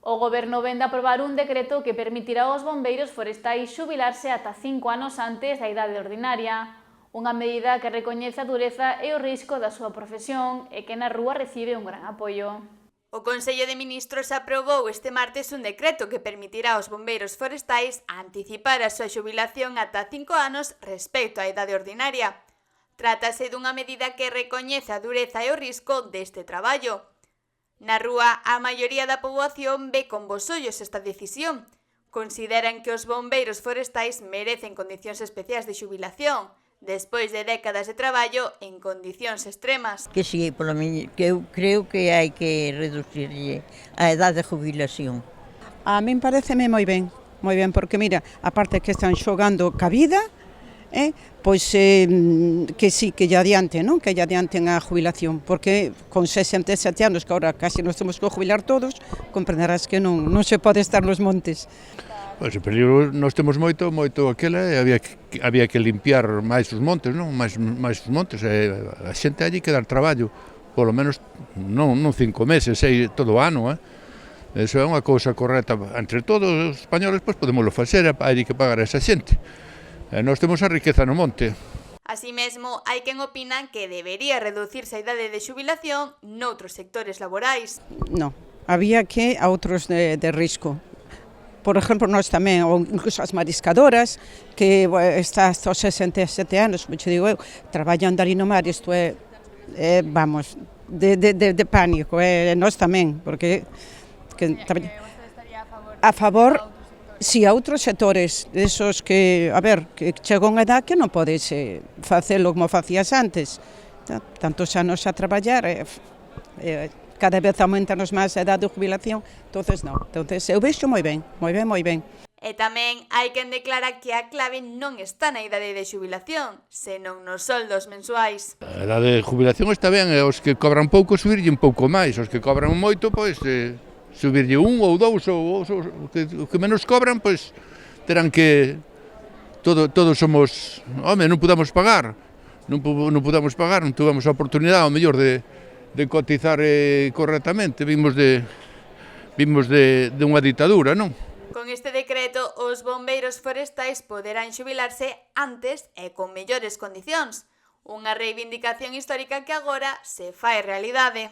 O Goberno vén de aprobar un decreto que permitirá aos bombeiros forestais xubilarse ata 5 anos antes da idade ordinaria, unha medida que recoñece a dureza e o risco da súa profesión e que na rúa recibe un gran apoio. O Consello de Ministros aprobou este martes un decreto que permitirá aos bombeiros forestais anticipar a súa xubilación ata 5 anos respecto á idade ordinaria. Trátase dunha medida que recoñece a dureza e o risco deste traballo. Na rúa, a maioría da poboación ve con bos ollos esta decisión. Consideran que os bombeiros forestais merecen condicións especiais de xubilación, despois de décadas de traballo en condicións extremas. Que si, que eu creo que hai que reducirlle a edade de jubilación. A min pareceme moi ben, porque mira, aparte que están xogando ca vida, pois que sí, que lle adiante, non? Que lle adianten a jubilación, porque con 67 anos, que agora casi nos temos que jubilar todos, comprenderás que non se pode estar nos montes. Pois o peligro nós temos moito aquela e había que limpiar máis os montes, non? Mais os montes, a xente hai que dar traballo, polo menos non 5 meses, todo o ano, Eso é unha cousa correcta entre todos os españoles, pois podémoslo facer, hai que pagar a esa xente. Nós temos a riqueza no monte. Así mesmo, hai quen opina que debería reducirse a idade de xubilación noutros sectores laborais. Non, había que a outros de risco. Por exemplo, nós tamén, ou incluso as mariscadoras, que está hasta os 67 anos, como te digo eu, traballan ali no mar, isto é vamos, de pánico, nós tamén, porque a favor, si a outros sectores, esos que, a ver, que chega unha edad que non podes facelo como facías antes, tantos anos a traballar, cada vez aumentanos máis a edade de jubilación, entonces non. Entonces eu vexo moi ben. E tamén hai quen declara que a clave non está na idade de xubilación, senón nos soldos mensuais. A idade de jubilación está ben, e os que cobran pouco subirlle un pouco máis, os que cobran moito, pois subirlle 1 ou 2, ou os que menos cobran, pois terán que... Todos somos... Home, non podamos pagar, non tuvamos a oportunidade, ao mellor, de cotizar correctamente, vimos de unha ditadura, non? Con este decreto, os bombeiros forestais poderán xubilarse antes e con mellores condicións, unha reivindicación histórica que agora se fai realidade.